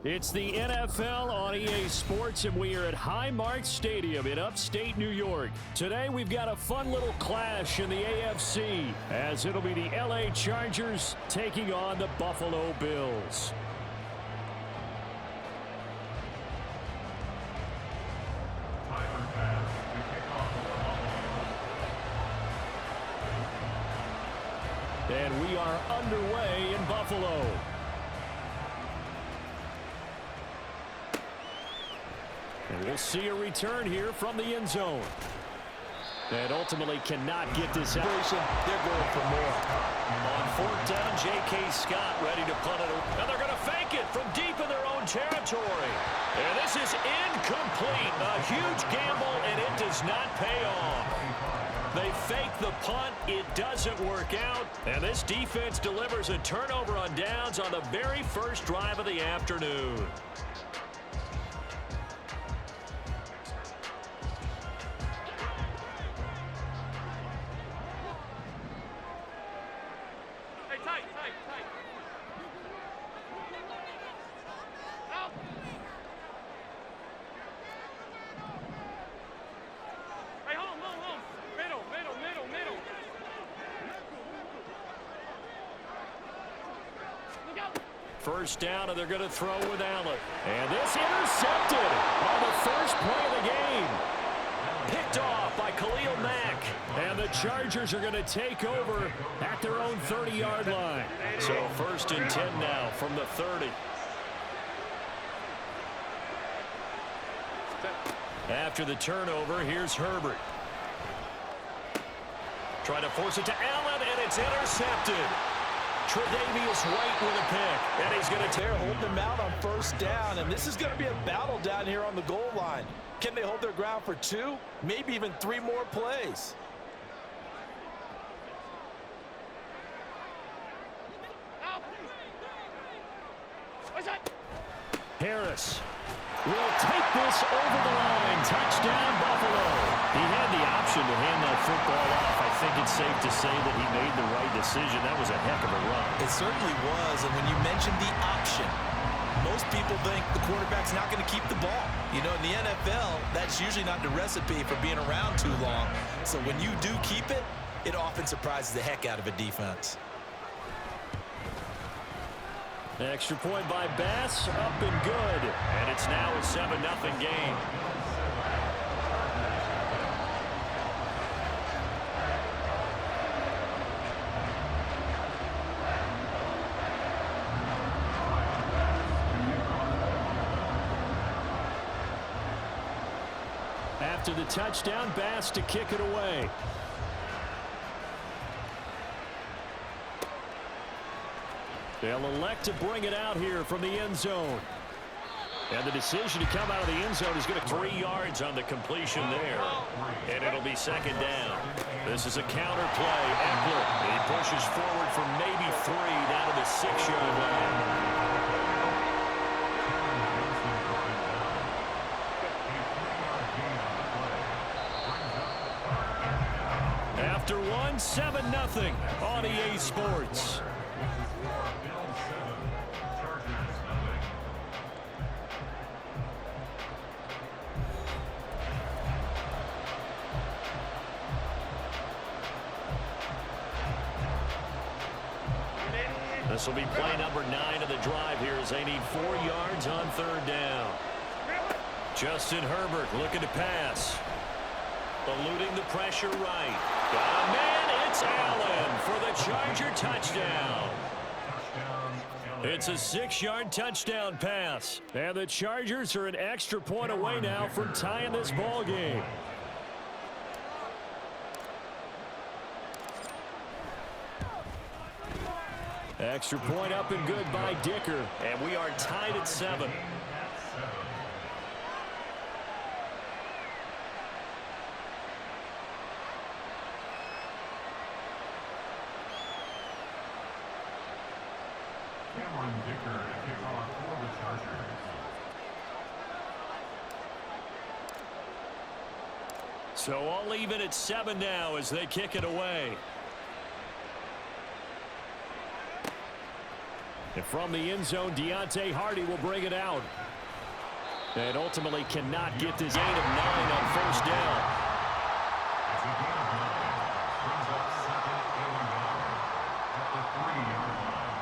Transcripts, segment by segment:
It's the NFL on EA Sports, and we are at Highmark Stadium in upstate New York. Today, we've got a fun little clash in the AFC, as it'll be the LA Chargers taking on the Buffalo Bills. And we are underway in Buffalo. And we'll see a return here from the end zone. And ultimately cannot get this out. They're going for more. On fourth down, J.K. Scott ready to punt it. And they're going to fake it from deep in their own territory. And this is incomplete. A huge gamble, and it does not pay off. They fake the punt. It doesn't work out. And this defense delivers a turnover on downs on the very first drive of the afternoon. First down, and they're going to throw with Allen. And this intercepted on the first play of the game. Picked off by Khalil Mack. And the Chargers are going to take over at their own 30-yard line. So first and 10 now from the 30. After the turnover, here's Herbert. Trying to force it to Allen, and it's intercepted. Tre'Davious White with a pick, and he's going to hold them out on first down, and this is going to be a battle down here on the goal line. Can they hold their ground for 2, maybe even 3 more plays? Harris will take this over the line. Touchdown, Buffalo. He had the option to hand that football off. I think it's safe to say that he made the right decision. That was a heck of a run. It certainly was, and when you mentioned the option, most people think the quarterback's not going to keep the ball. You know, in the NFL, that's usually not the recipe for being around too long. So when you do keep it, it often surprises the heck out of a defense. Extra point by Bass, up and good. And it's now a 7-0 game. After the touchdown, Bass to kick it away. They'll elect to bring it out here from the end zone. And the decision to come out of the end zone is going to 3 yards on the completion there. And it'll be second down. This is a counter play. Eckler, he pushes forward for maybe 3 down to the 6-yard line. After 1, 7-0 on EA Sports. This will be play number 9 of the drive here as they need 4 yards on third down. Justin Herbert looking to pass. Eluding the pressure right. Got a man, it's Allen for the Charger touchdown. It's a 6-yard touchdown pass. And the Chargers are an extra point away now from tying this ball game. Extra point up and good by Dicker. And we are tied at 7. Dicker to kick off for the Chargers. So all even at 7 now as they kick it away. And from the end zone, Deontay Hardy will bring it out. And ultimately cannot get this gain of 9 on first down. As he gained 9, brings up second and 1 at the 3-yard line.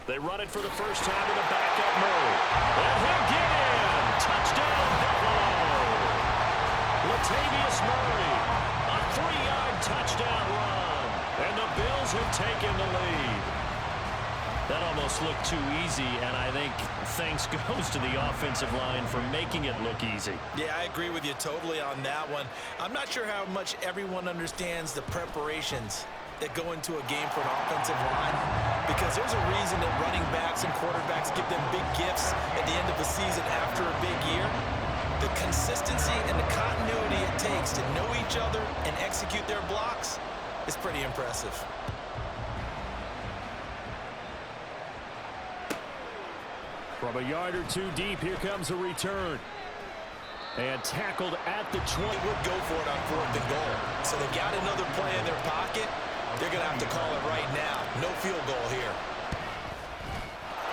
They run it for the first time to the backup Murray. And he'll get in. Touchdown, Buffalo. Latavius Murray, a 3-yard touchdown run. And the Bills have taken the lead. That almost looked too easy, and I think thanks goes to the offensive line for making it look easy. Yeah, I agree with you totally on that one. I'm not sure how much everyone understands the preparations that go into a game for an offensive line, because there's a reason that running backs and quarterbacks give them big gifts at the end of the season after a big year. The consistency and the continuity it takes to know each other and execute their blocks is pretty impressive. From a yard or two deep, here comes a return. And tackled at the 20. They would go for it on 4th and goal. So they got another play in their pocket. They're going to have to call it right now. No field goal here.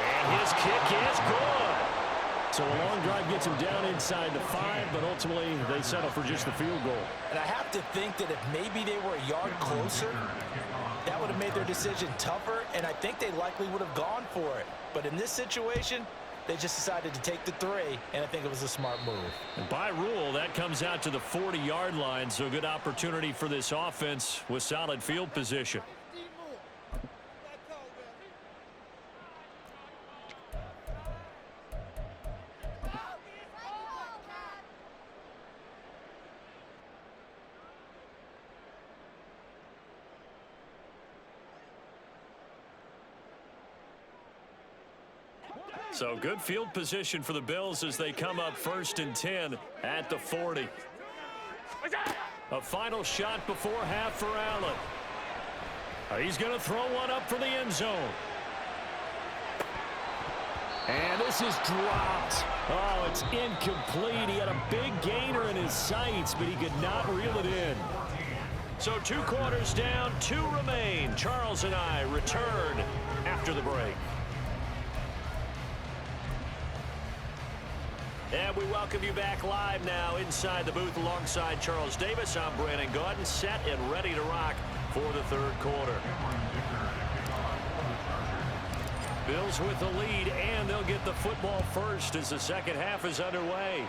And his kick is good. So a long drive gets him down inside the 5, but ultimately they settle for just the field goal. And I have to think that if maybe they were a yard closer, that would have made their decision tougher, and I think they likely would have gone for it. But in this situation, they just decided to take the 3, and I think it was a smart move. And by rule, that comes out to the 40-yard line, so a good opportunity for this offense with solid field position. So good field position for the Bills as they come up 1st and 10 at the 40. A final shot before half for Allen. He's going to throw one up for the end zone. And this is dropped. Oh, it's incomplete. He had a big gainer in his sights, but he could not reel it in. So 2 quarters down, 2 remain. Charles and I return after the break. And we welcome you back live now inside the booth alongside Charles Davis. I'm Brandon Gaudin, set and ready to rock for the 3rd quarter. Bills with the lead, and they'll get the football first as the second half is underway.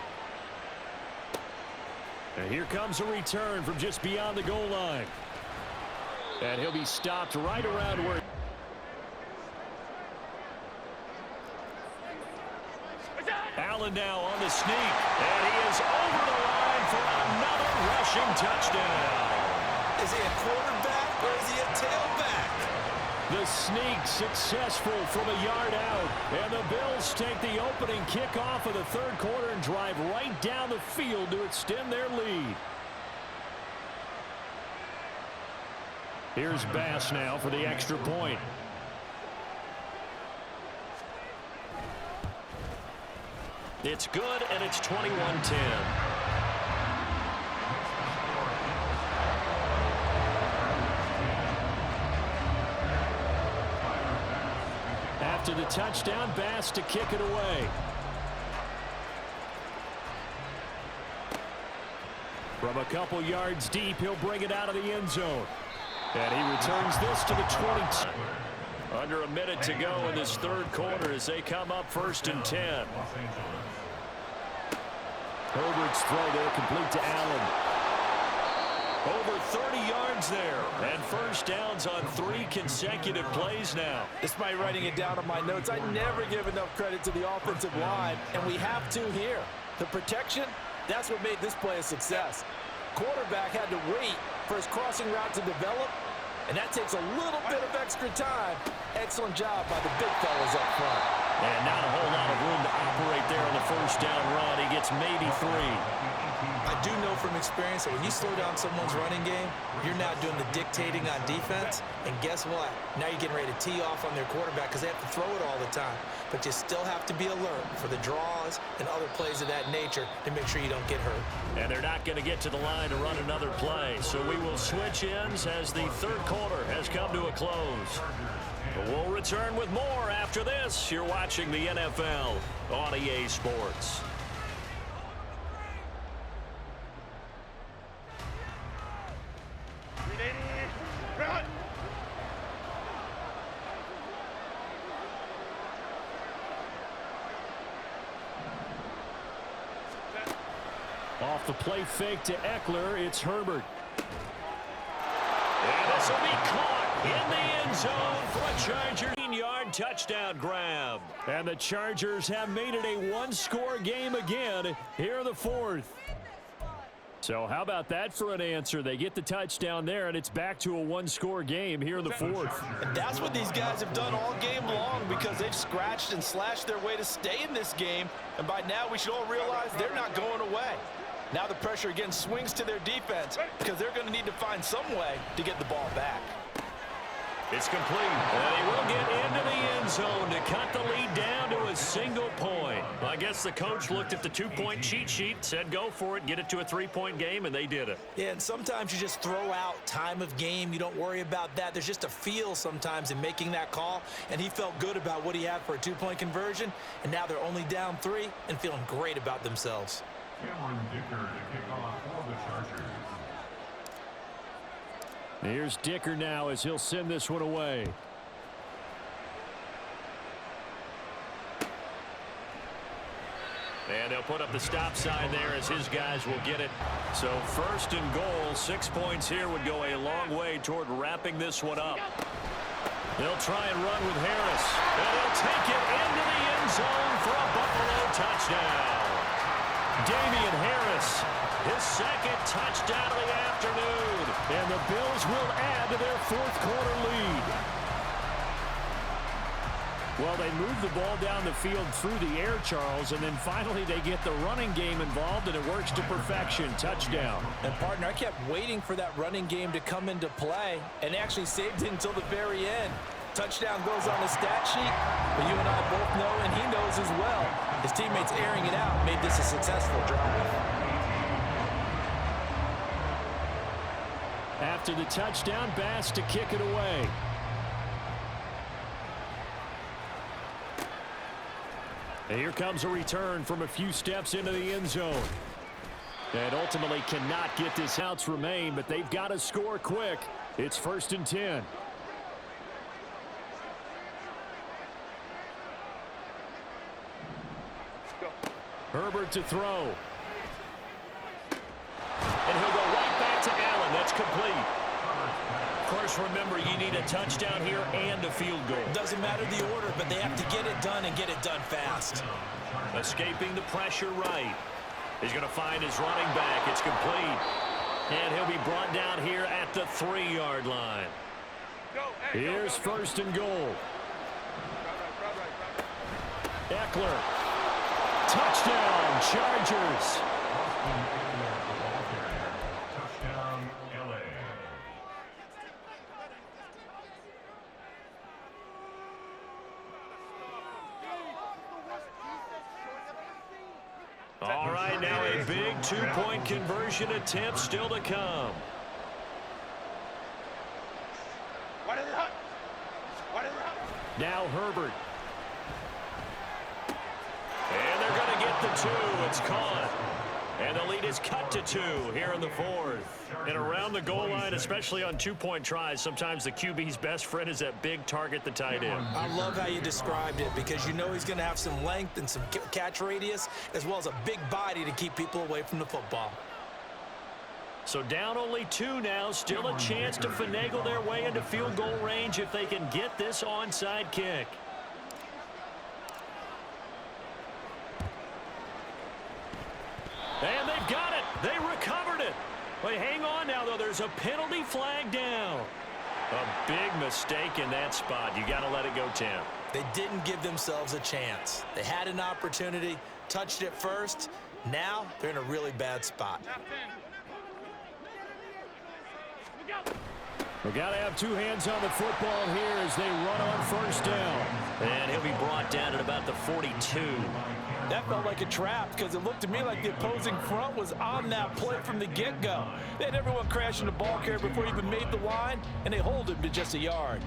And here comes a return from just beyond the goal line. And he'll be stopped right around where... Allen now on the sneak, and he is over the line for another rushing touchdown. Is he a quarterback or is he a tailback? The sneak successful from a yard out, and the Bills take the opening kickoff of the 3rd quarter and drive right down the field to extend their lead. Here's Bass now for the extra point. It's good, and it's 21-10. After the touchdown, Bass to kick it away. From a couple yards deep, he'll bring it out of the end zone. And he returns this to the 22. Under a minute to go in this 3rd quarter as they come up 1st and 10. Herbert's throw there complete to Allen. Over 30 yards there, and first downs on 3 consecutive plays now. Despite writing it down on my notes, I never give enough credit to the offensive line, and we have to here. The protection, that's what made this play a success. Quarterback had to wait for his crossing route to develop, and that takes a little bit of extra time. Excellent job by the big fellas up front. And not a whole lot of room to operate there on the first down run. He gets maybe 3. I do know from experience that when you slow down someone's running game, you're now doing the dictating on defense. And guess what? Now you're getting ready to tee off on their quarterback because they have to throw it all the time. But you still have to be alert for the draws and other plays of that nature to make sure you don't get hurt. And they're not going to get to the line to run another play. So we will switch ends as the third quarter has come to a close. But we'll return with more after this. You're watching the NFL on EA Sports. Off the play fake to Eckler, it's Herbert. And this will be caught in the end zone for a Charger 9-yard touchdown grab. And the Chargers have made it a one-score game again here in the fourth. So how about that for an answer? They get the touchdown there, and it's back to a one-score game here in the fourth. And that's what these guys have done all game long because they've scratched and slashed their way to stay in this game. And by now, we should all realize they're not going away. Now the pressure again swings to their defense because they're going to need to find some way to get the ball back. It's complete. And he will get into the end zone to cut the lead down to a single point. Well, I guess the coach looked at the two-point cheat sheet, said go for it, get it to a three-point game, and they did it. Yeah, and sometimes you just throw out time of game. You don't worry about that. There's just a feel sometimes in making that call, and he felt good about what he had for a two-point conversion, and now they're only down 3 and feeling great about themselves. Cameron Dicker to kick off for the Chargers. Here's Dicker now as he'll send this one away. And they'll put up the stop sign there as his guys will get it. So first and goal, 6 points here would go a long way toward wrapping this one up. They'll try and run with Harris. And he'll take it into the end zone for a Buffalo touchdown. Damian Harris, his second touchdown of the afternoon. And the Bills will add to their fourth quarter lead. Well, they move the ball down the field through the air, Charles, and then finally they get the running game involved, and it works to perfection. Touchdown. And, partner, I kept waiting for that running game to come into play and actually saved it until the very end. Touchdown goes on the stat sheet, but you and I both know, and he knows as well, his teammates airing it out made this a successful drive. After the touchdown, Bass to kick it away. And here comes a return from a few steps into the end zone. And ultimately cannot get this. Outs remain, but they've got to score quick. It's 1st and 10. Herbert to throw. And he'll go right back to Allen. That's complete. Of course, remember, you need a touchdown here and a field goal. Doesn't matter the order, but they have to get it done and get it done fast. Escaping the pressure right. He's going to find his running back. It's complete. And he'll be brought down here at the 3-yard line. Here's 1st and goal. Eckler. Touchdown, Chargers. Touchdown, LA. All right, now a big two-point conversion attempt still to come. Now Herbert. And they're going to get the 2. It's caught. And the lead is cut to 2 here in the fourth. And around the goal line, especially on two-point tries, sometimes the QB's best friend is that big target, the tight end. I love how you described it because you know he's going to have some length and some catch radius as well as a big body to keep people away from the football. So down only 2 now, still a chance to finagle their way into field goal range if they can get this onside kick. And they've got it. They recovered it. But hang on now, though. There's a penalty flag down. A big mistake in that spot. You got to let it go, Tim. They didn't give themselves a chance. They had an opportunity, touched it first. Now they're in a really bad spot. We've got to have two hands on the football here as they run on first down. And he'll be brought down at about the 42. That felt like a trap because it looked to me like the opposing front was on that play from the get-go. They had everyone crashing the ball carrier before he even made the line, and they hold him to just a yard.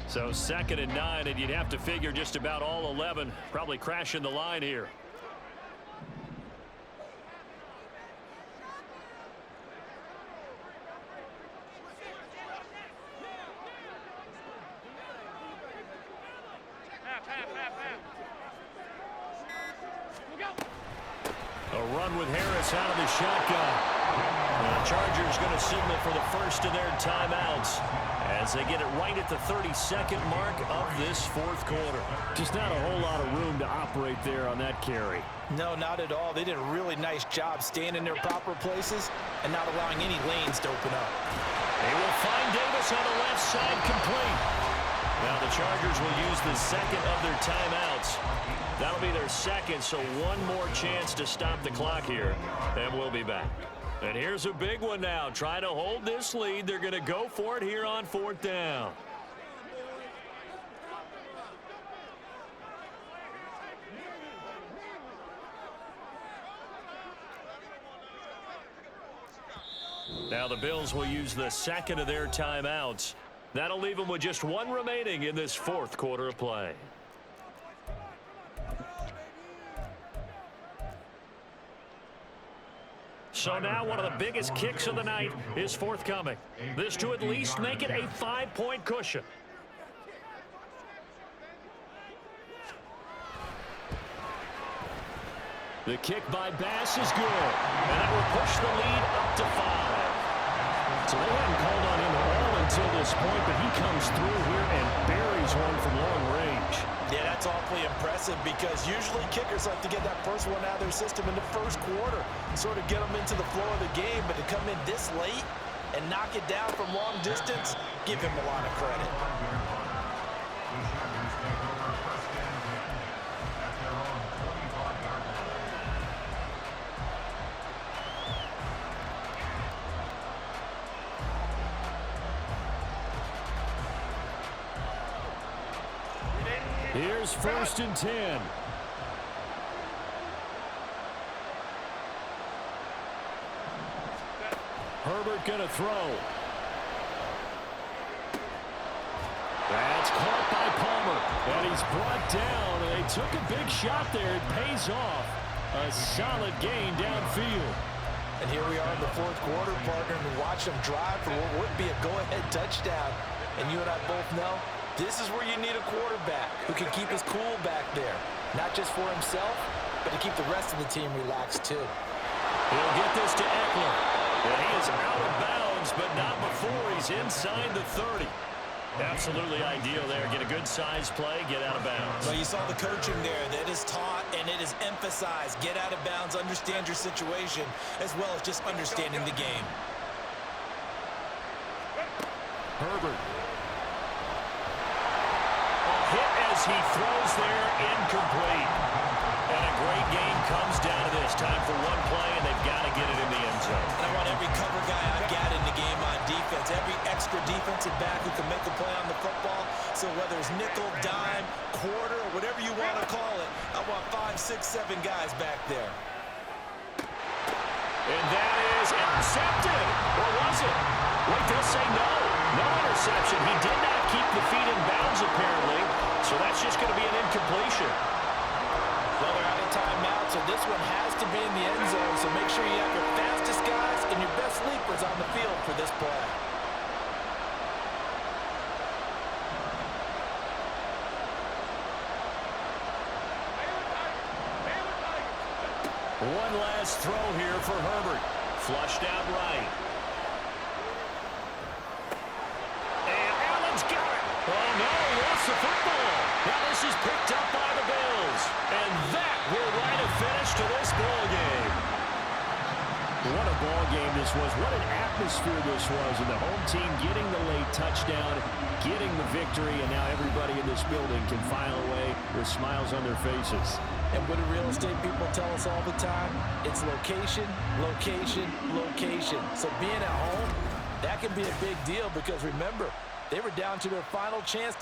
So 2nd and 9, and you'd have to figure just about all 11 probably crashing the line here. A run with Harris out of the shotgun. The Chargers going to signal for the first of their timeouts as they get it right at the 32nd mark of this fourth quarter. Just not a whole lot of room to operate there on that carry. No, not at all. They did a really nice job staying in their proper places and not allowing any lanes to open up. They will find Davis on the left side, complete. Now the Chargers will use the second of their timeouts. That'll be their second, so one more chance to stop the clock here, and we'll be back. And here's a big one now. Trying to hold this lead. They're going to go for it here on 4th down. Now the Bills will use the second of their timeouts. That'll leave them with just one remaining in this fourth quarter of play. So now one of the biggest kicks of the night is forthcoming. This to at least make it a 5-point cushion. The kick by Bass is good. And that will push the lead up to 5. So they hadn't called on him at all until this point, but he comes through here and buries one from long range. Yeah, that's awfully impressive because usually kickers like to get that first one out of their system in the first quarter, sort of get them into the flow of the game, but to come in this late and knock it down from long distance, give him a lot of credit. Here's 1st and 10. Herbert going to throw. That's caught by Palmer. And he's brought down. And they took a big shot there. It pays off. A solid gain downfield. And here we are in the fourth quarter, partner, and watch them drive for what would be a go-ahead touchdown. And you and I both know this is where you need a quarterback who can keep his cool back there. Not just for himself, but to keep the rest of the team relaxed too. He'll get this to Eckler. And he is out of bounds, but not before he's inside the 30. Absolutely ideal there. Get a good size play, get out of bounds. Well, you saw the coaching there. That is taught and it is emphasized. Get out of bounds, understand your situation, as well as just understanding the game. Herbert. Hit as he throws there, incomplete. And a great game comes down to this. Time for one play, and they've got to get it in the end zone. And I want every cover guy I've got in the game on defense, every extra defensive back who can make a play on the football. So whether it's nickel, dime, quarter, whatever you want to call it, I want 5, 6, 7 guys back there. And that is intercepted. Or was it? Wait, they'll say no. No interception. He did not keep the feet in bounds, apparently. So that's just going to be an incompletion. Well, they're out of timeout, so this one has to be in the end zone. So make sure you have your fastest guys and your best sleepers on the field for this play. One last throw here for Herbert. Flushed out right. And Allen's got it. Oh, no, he lost the football. Now this is picked up by the Bills. And that will write a finish to this ball game. What a ball game this was. What an atmosphere this was. And the home team getting the late touchdown, getting the victory, and now everybody in this building can file away with smiles on their faces. And what do real estate people tell us all the time? It's location, location, location. So being at home, that can be a big deal because remember, they were down to their final chance to